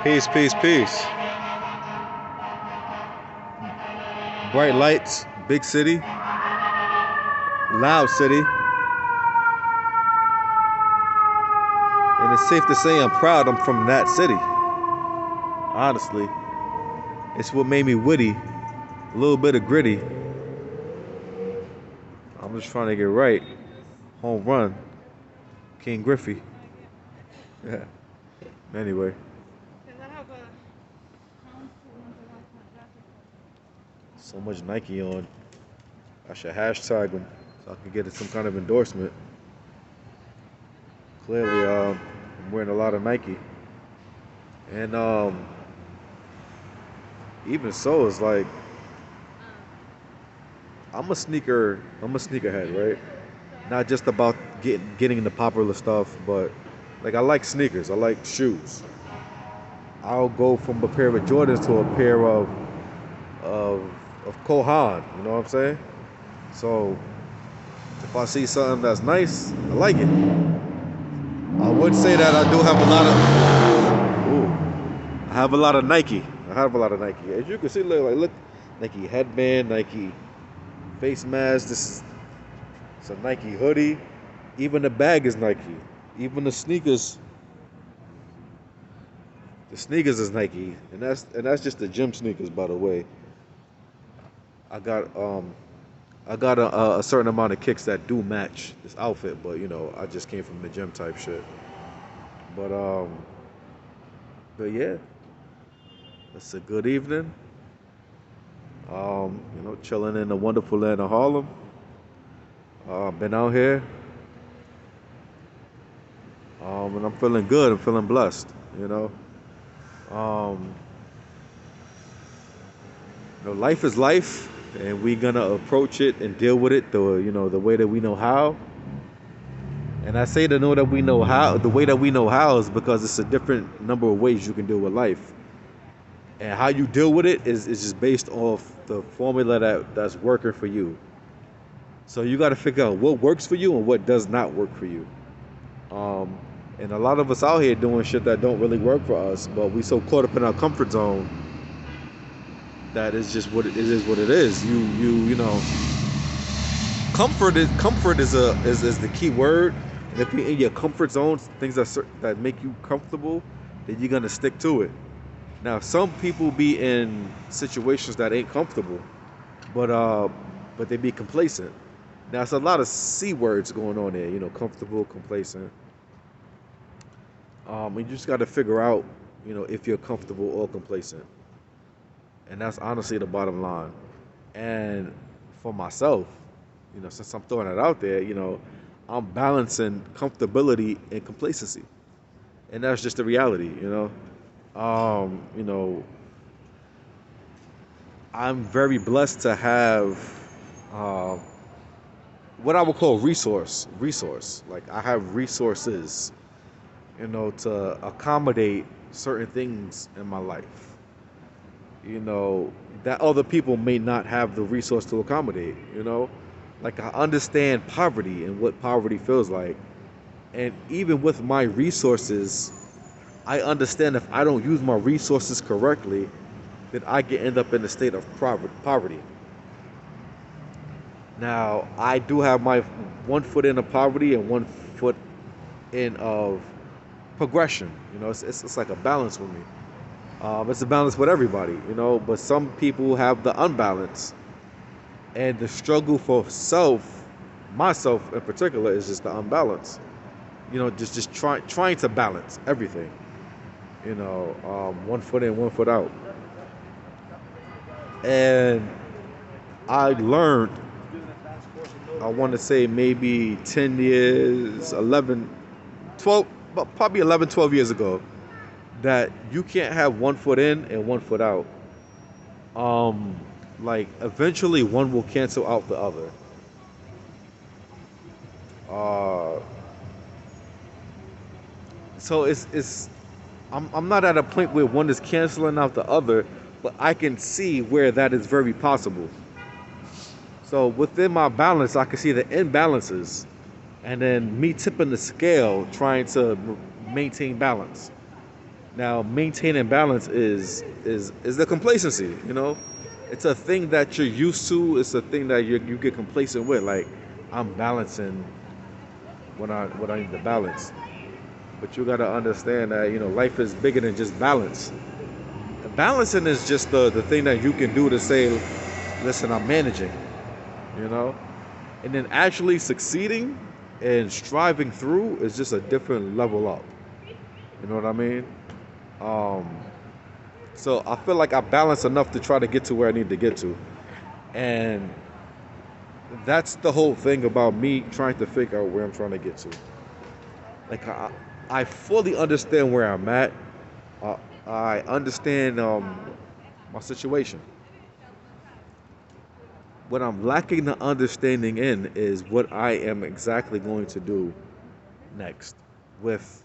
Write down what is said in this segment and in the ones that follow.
Peace, peace, peace. Bright lights, big city, loud city, and it's safe to say I'm proud I'm from that city. Honestly, it's what made me witty, a little bit of gritty. I'm just trying to get right. Home run, King Griffey. Yeah. Anyway, so much Nike on. I should hashtag them so I can get some kind of endorsement. Clearly, I'm wearing a lot of Nike, and even so, it's like I'm a sneakerhead, right? Not just about getting into popular stuff, but like I like sneakers. I like shoes. I'll go from a pair of Jordans to a pair of of Kohan. You know what I'm saying? So if I see something that's nice, I like it. I would say that I do have a lot of. Ooh, I have a lot of Nike. I have a lot of Nike. As you can see, look, Nike headband, Nike face mask. This is it's a Nike hoodie. Even the bag is Nike. Even the sneakers is Nike, and that's just the gym sneakers, by the way. I got I got a certain amount of kicks that do match this outfit, but I just came from the gym type shit. But yeah, it's a good evening. Chilling in the wonderful land of Harlem. Been out here, and I'm feeling good. I'm feeling blessed. You know, um, life is life, and we're gonna approach it and deal with it the way that we know how. And I say the know that we know how, the way that we know how is because it's a different number of ways you can deal with life. And how you deal with it is just based off the formula that's working for you. So you got to figure out what works for you and what does not work for you. Um, and a lot of us out here doing shit that don't really work for us, but we so caught up in our comfort zone that it's just it is what it is. Comfort is the key word. And if you're in your comfort zones, things that make you comfortable, then you're gonna stick to it. Now, some people be in situations that ain't comfortable, but they be complacent. Now, it's a lot of c words going on there. Comfortable, complacent. And you just got to figure out, if you're comfortable or complacent, and that's honestly the bottom line. And for myself, since I'm throwing it out there, I'm balancing comfortability and complacency, and that's just the reality. Um, you know, I'm very blessed to have uh, what I would call resource. Like I have resources, to accommodate certain things in my life. That other people may not have the resource to accommodate. Like I understand poverty and what poverty feels like, and even with my resources, I understand if I don't use my resources correctly, then I can end up in a state of poverty. Now, I do have my one foot in of poverty and one foot in of progression. It's like a balance with me. It's a balance with everybody, but some people have the unbalance. And the struggle for myself in particular, is just the unbalance. Just trying to balance everything. One foot in, one foot out. And I learned, I want to say maybe 10 years, 11, 12, probably 11, 12 years ago, that you can't have one foot in and one foot out. Like eventually one will cancel out the other. Uh, so I'm not at a point where one is canceling out the other, but I can see where that is very possible. So within my balance, I can see the imbalances, and then me tipping the scale, trying to maintain balance. Now, maintaining balance is the complacency. You know, it's a thing that you're used to. It's a thing that you get complacent with. Like, I'm balancing what I need to balance. But you gotta understand that life is bigger than just balance. Balancing is just the thing that you can do to say, listen, I'm managing. You know, and then actually succeeding and striving through is just a different level up. You know what I mean? Um, so I feel like I balance enough to try to get to where I need to get to, and that's the whole thing about me trying to figure out where I'm trying to get to. Like I fully understand where I'm at. I understand my situation. What I'm lacking the understanding in is what I am exactly going to do next with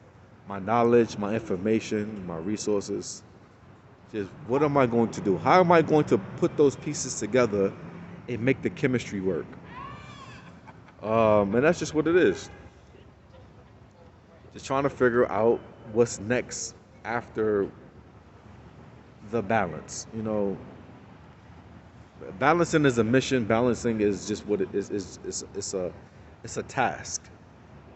my knowledge, my information, my resources. Just what am I going to do? How am I going to put those pieces together and make the chemistry work? And that's just what it is. Just trying to figure out what's next after the balance. Balancing is a mission. Balancing is just what it is. It's a task.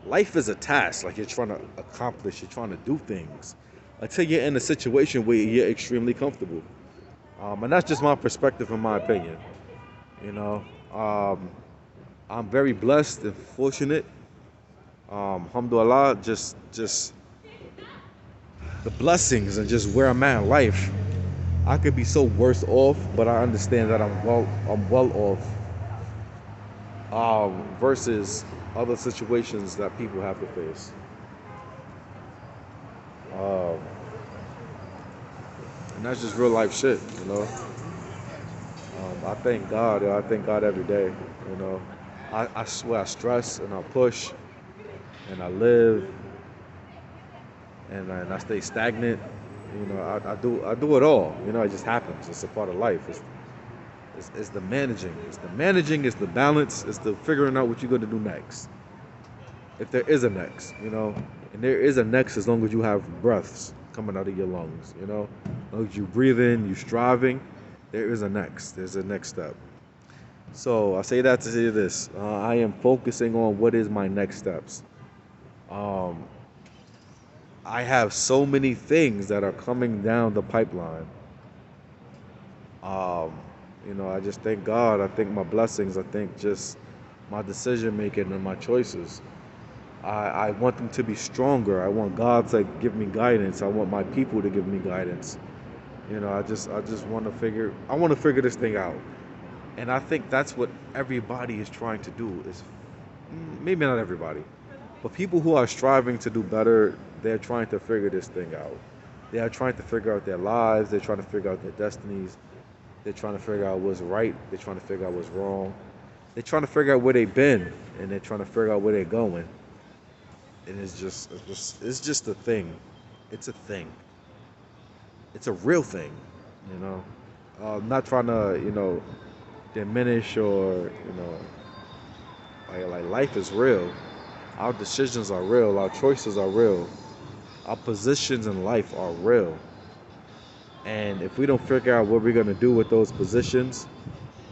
Life is a task. Like you're trying to accomplish. You're trying to do things until you're in a situation where you're extremely comfortable. And that's just my perspective and my opinion. You know, um, I'm very blessed and fortunate. Alhamdulillah, just the blessings and just where I'm at in life. I could be so worse off, but I understand that I'm well off. Versus other situations that people have to face. Um, and that's just real life shit. I thank God. I thank God every day. You know, I swear I stress and I push and I live and I stay stagnant. I do it all. It just happens. It's a part of life. It's the managing. It's the managing. It's the balance. It's the figuring out what you're going to do next. If there is a next, and there is a next as long as you have breaths coming out of your lungs. As long as you breathe in, you striving. There is a next. There's a next step. So I say that to say this: I am focusing on what is my next steps. Um, I have so many things that are coming down the pipeline. Um, I just thank God. I thank my blessings. I think just my decision making and my choices. I want them to be stronger. I want God to give me guidance. I want my people to give me guidance. I just want to figure this thing out. And I think that's what everybody is trying to do is maybe not everybody, but people who are striving to do better, they're trying to figure this thing out. They are trying to figure out their lives, they're trying to figure out their destinies, they're trying to figure out what's right, they're trying to figure out what's wrong. They're trying to figure out where they've been and they're trying to figure out where they're going. And it's just a thing. It's a thing. It's a real thing, you know. I'm not trying to, diminish or, like life is real. Our decisions are real. Our choices are real. Our positions in life are real. And if we don't figure out what we're gonna do with those positions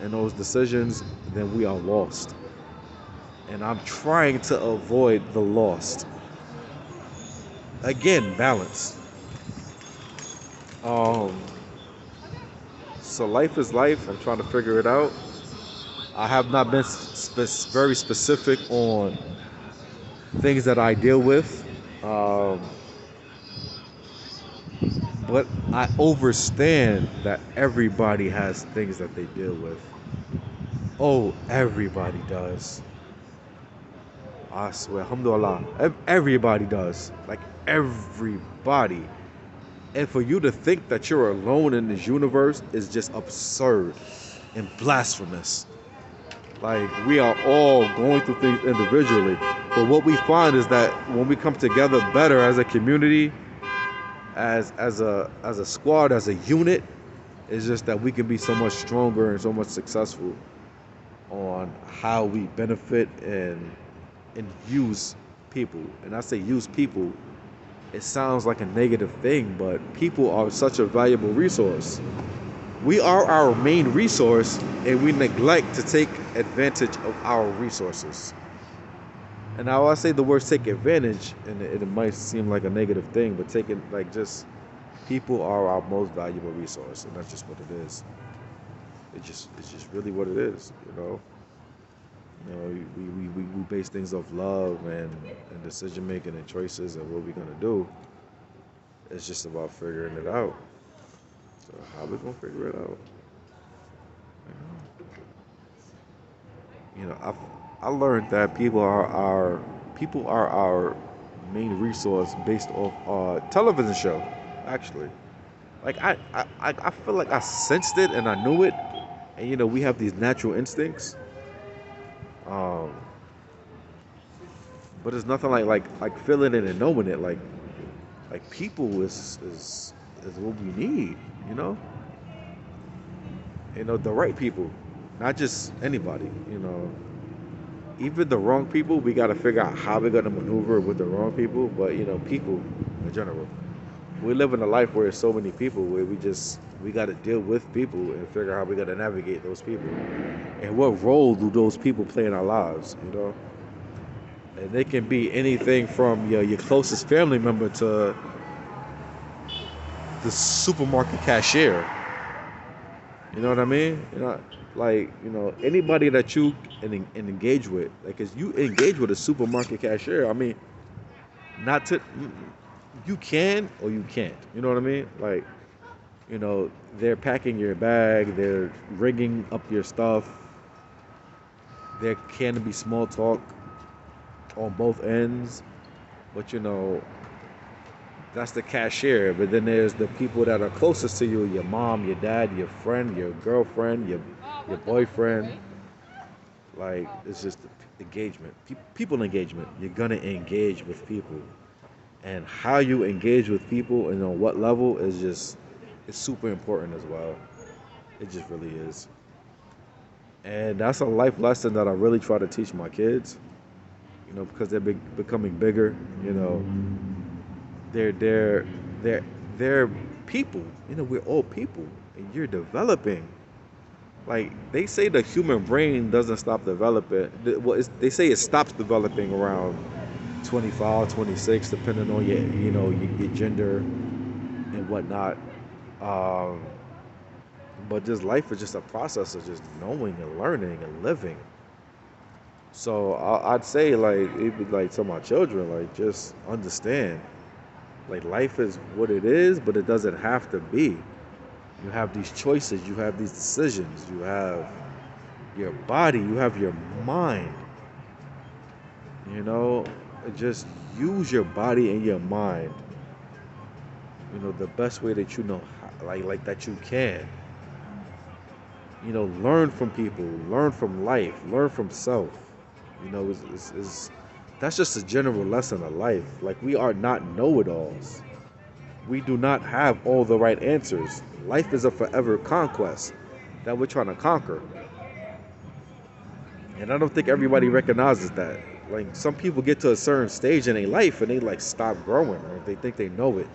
and those decisions, then we are lost. And I'm trying to avoid the lost. Again, balance. Um, so life is life. I'm trying to figure it out. I have not been very specific on things that I deal with, um, but I understand that everybody has things that they deal with. Oh, everybody does. I swear, alhamdulillah, everybody does. Like everybody. And for you to think that you're alone in this universe is just absurd and blasphemous. Like we are all going through things individually, but what we find is that when we come together better as a community, as a squad, as a unit, it's just that we can be so much stronger and so much successful on how we benefit and use people. And I say use people it sounds like a negative thing, but people are such a valuable resource. We are our main resource, and we neglect to take advantage of our resources. And now I say the word take advantage, and it might seem like a negative thing, but taking like just people are our most valuable resource, and that's just what it is. It's just really what it is, you know. You know, we base things off love and decision making and choices and what we're gonna do. It's just about figuring it out. So how we gonna figure it out? You know, I learned that people are our main resource based off television show. Actually, like I feel like I sensed it and I knew it. And you know, we have these natural instincts. Um, but it's nothing like feeling it and knowing it. Like people is what we need. You know, the right people, not just anybody. Even the wrong people, we got to figure out how we're gonna maneuver with the wrong people. But people in general, we live in a life where there's so many people where we got to deal with people and figure out how we got to navigate those people and what role do those people play in our lives. And they can be anything from your closest family member to the supermarket cashier. You know what I mean? Anybody that you and engage with, like, cause you engage with a supermarket cashier. I mean, not to you can or you can't. You know what I mean? Like, they're packing your bag, they're rigging up your stuff. There can be small talk on both ends, but that's the cashier. But then there's the people that are closest to you: your mom, your dad, your friend, your girlfriend, your boyfriend. Like, it's just engagement, people engagement. You're gonna engage with people, and how you engage with people and on what level is just it's super important as well. It just really is. And that's a life lesson that I really try to teach my kids, because they're becoming bigger. you know they're they're they're they're people. We're all people, and you're developing. Like, they say the human brain doesn't stop developing. They say it stops developing around 25, 26, depending on your gender and whatnot. um but just life is just a process of just knowing and learning and living. So I'd say, like, even like to my children, like, just understand, like, life is what it is, but it doesn't have to be. You have these choices, you have these decisions, you have your body, you have your mind. you know just use your body and your mind, the best way that you know how, like that you can. Learn from people, learn from life, learn from self. Is That's just a general lesson of life. Like, we are not know-it-alls. We do not have all the right answers. Life is a forever conquest that we're trying to conquer. And I don't think everybody recognizes that. Like, some people get to a certain stage in their life and they, like, stop growing, or they think they know it.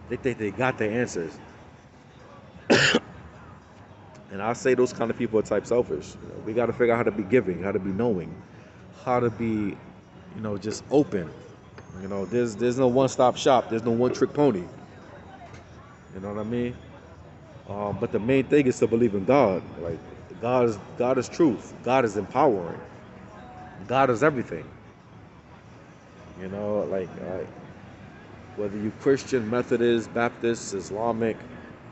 They think they got the answers. And I say those kind of people are type selfish. We got to figure out how to be giving, how to be knowing, how to be, just open. There's no one-stop shop. There's no one-trick pony. You know what I mean? But the main thing is to believe in God. Like, God is truth. God is empowering. God is everything. Like, whether you Christian, Methodist, Baptist, Islamic,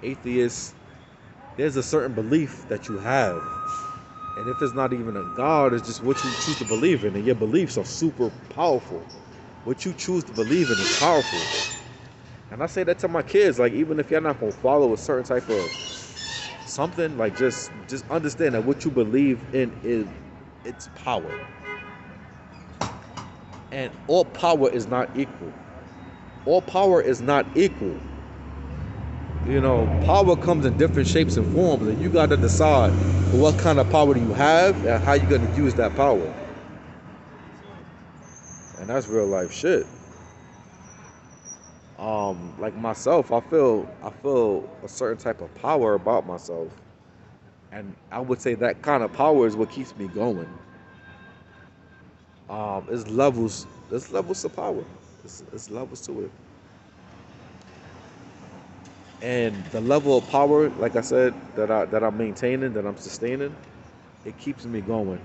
atheist, there's a certain belief that you have. And if it's not even a God, it's just what you choose to believe in. And your beliefs are super powerful. What you choose to believe in is powerful. And I say that to my kids, like, even if you're not gonna follow a certain type of something, like, just understand that what you believe in is its power. And all power is not equal. All power is not equal. Power comes in different shapes and forms, and you got to decide what kind of power do you have and how you're going to use that power. And that's real life shit. Like myself, I feel a certain type of power about myself, and I would say that kind of power is what keeps me going. It's levels. There's levels to power. It's levels to it, and the level of power, like I said, that I'm maintaining, that I'm sustaining, it keeps me going.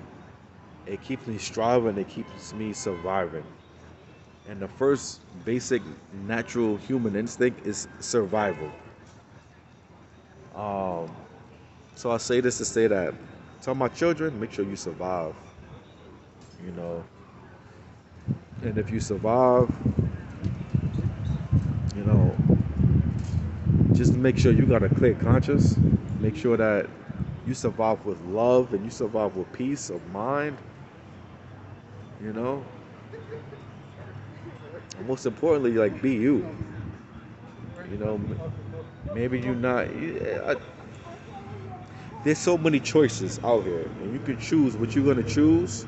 It keeps me striving. It keeps me surviving. And the first basic natural human instinct is survival. Um, so I say this to say that, tell my children, make sure you survive. You know, and if you survive, you know, just make sure you got a clear conscience. Make sure that you survive with love and you survive with peace of mind. You know, and most importantly, like be you. You know, maybe you not. There's so many choices out here, and you can choose what you're gonna choose,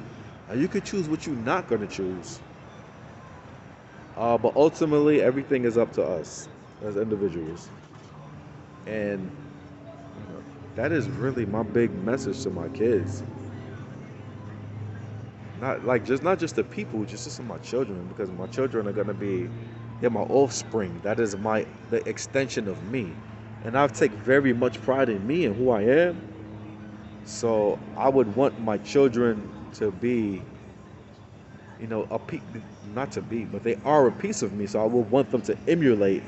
and you can choose what you're not gonna choose. But ultimately, everything is up to us as individuals, and that is really my big message to my kids. Not just the people, just to my children, because my children are gonna be, they're my offspring. That is the extension of me, and I take very much pride in me and who I am. So I would want my children to be, a piece, not to be, but they are a piece of me. So I would want them to emulate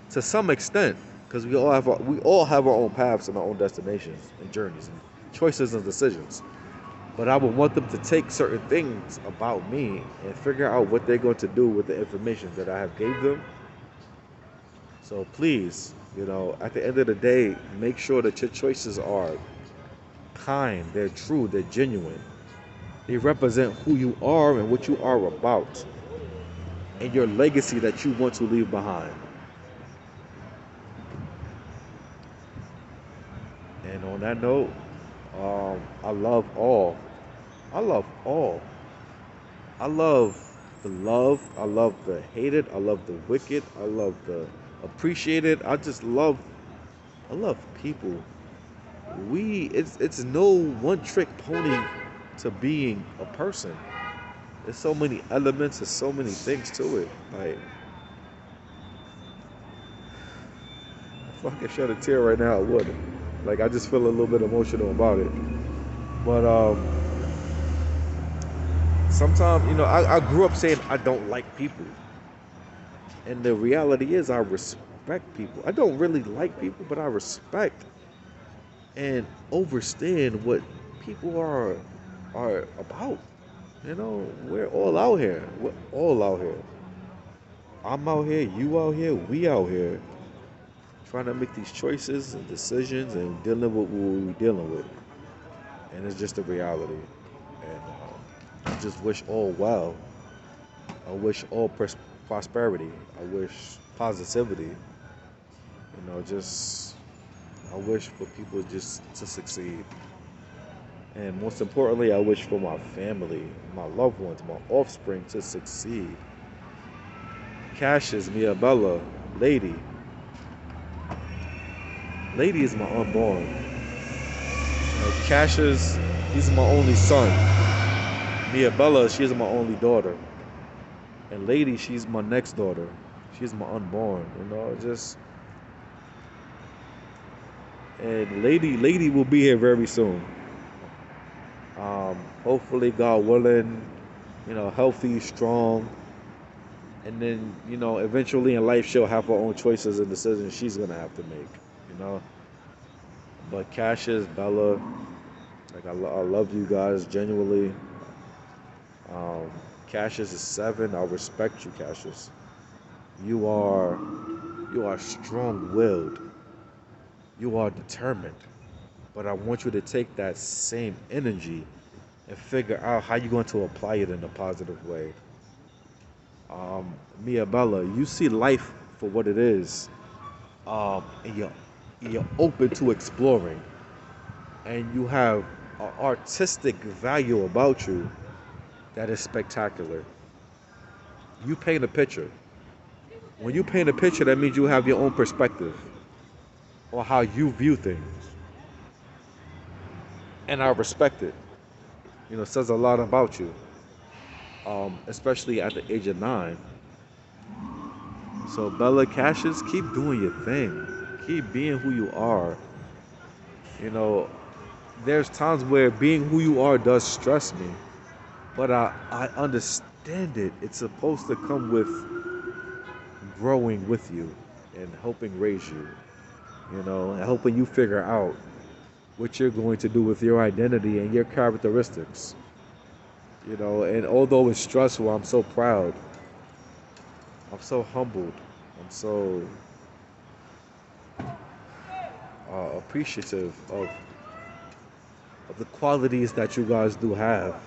to some extent, because we all have our own paths and our own destinations and journeys and choices and decisions. But I would want them to take certain things about me and figure out what they're going to do with the information that I have gave them. So please, at the end of the day, make sure that your choices are kind, they're true, they're genuine. They represent who you are and what you are about, and your legacy that you want to leave behind. And on that note, I love all. I love all. I love the love. I love the hated. I love the wicked. I love the appreciated. I love people. It's no one trick pony to being a person. There's so many elements. There's so many things to it. Like, if I could shed a tear right now, I would. Like, I just feel a little bit emotional about it. But sometimes, I grew up saying I don't like people. And the reality is I respect people. I don't really like people, but I respect and understand what people are about. We're all out here. We're all out here. I'm out here, you out here, we out here trying to make these choices and decisions and dealing with what we're dealing with. And it's just a reality. And I just wish all well. I wish all prosperity. I wish positivity. Just I wish for people just to succeed. And most importantly, I wish for my family, my loved ones, my offspring to succeed. Cassius, Mia Bella, Lady. Lady is my unborn. Cassius, he's my only son. Mia Bella, she's my only daughter. And Lady, she's my next daughter. She's my unborn. Just and Lady will be here very soon. Hopefully, God willing, healthy, strong, and then eventually in life she'll have her own choices and decisions she's gonna have to make. You know. But Cassius, Bella, like I love you guys genuinely. Um, Cassius is 7. I respect you, Cassius. You are you are strong-willed. You are determined. But I want you to take that same energy and figure out how you're going to apply it in a positive way. Mia Bella, you see life for what it is, and you're open to exploring, and you have an artistic value about you that is spectacular. You paint a picture. When you paint a picture, that means you have your own perspective on how you view things, and I respect it. You know, it says a lot about you, especially at the age of 9. So Bella Cassius, keep doing your thing, keep being who you are. You know, there's times where being who you are does stress me, but I understand it. It's supposed to come with growing with you and helping raise you, you know, and helping you figure out what you're going to do with your identity and your characteristics, you know. And although it's stressful, I'm so proud. I'm so humbled. I'm so appreciative of the qualities that you guys do have.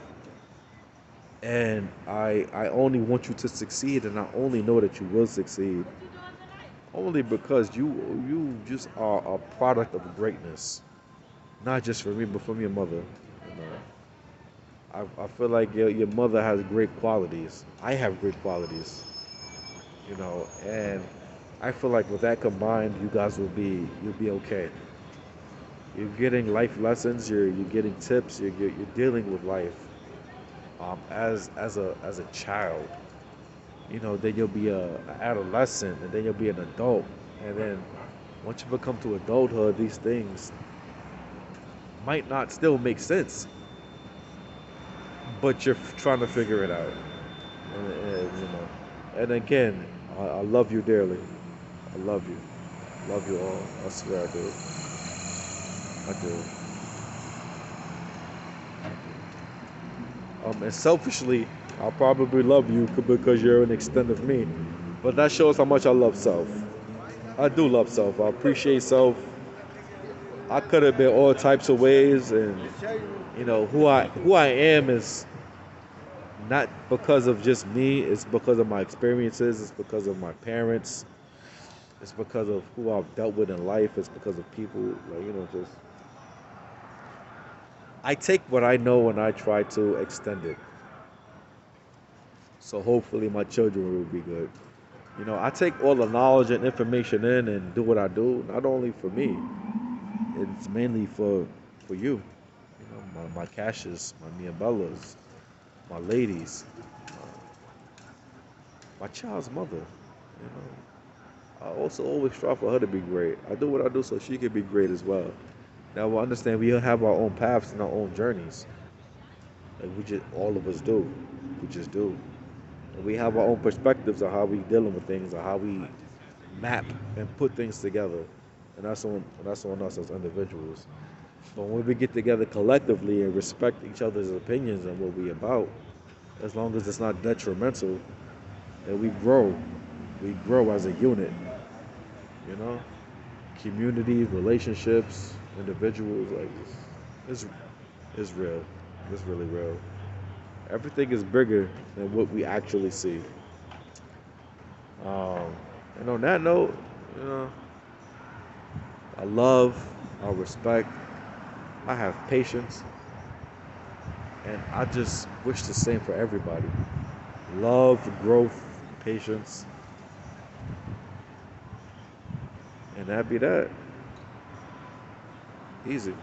And I only want you to succeed, and I only know that you will succeed only because you just are a product of greatness, not just for me, but from your mother. You know, I feel like your mother has great qualities. I have great qualities, you know, and I feel like with that combined, you guys you'll be okay. You're getting life lessons. You're getting tips. You're dealing with life as a child. You know, then you'll be a adolescent, and then you'll be an adult, and then once you become to adulthood, these things might not still make sense, but you're trying to figure it out. You know, and again, I love you dearly. I love you all. I swear I do. I do. And selfishly, I probably love you because you're an extent of me. But that shows how much I love self. I do love self. I appreciate self. I could have been all types of ways, and you know who I am is not because of just me. It's because of my experiences. It's because of my parents. It's because of who I've dealt with in life. It's because of people. Like, you know, just I take what I know and I try to extend it. So hopefully my children will be good. You know, I take all the knowledge and information in and do what I do, not only for me. It's mainly for you. You know, my Cashes, my Mia Bellas, my ladies, my child's mother. You know, I also always strive for her to be great. I do what I do so she can be great as well. Now we understand we have our own paths and our own journeys. Like we just all of us do. We just do. And we have our own perspectives of how we dealing with things, or how we map and put things together. And that's on us as individuals. But when we get together collectively and respect each other's opinions and what we about, as long as it's not detrimental, and we grow as a unit, you know, communities, relationships, individuals, like it's it's real, it's really real. Everything is bigger than what we actually see. Um, and on that note, you know, I love, I respect, I have patience, and I just wish the same for everybody. Love, growth, patience, and that be that. Easy.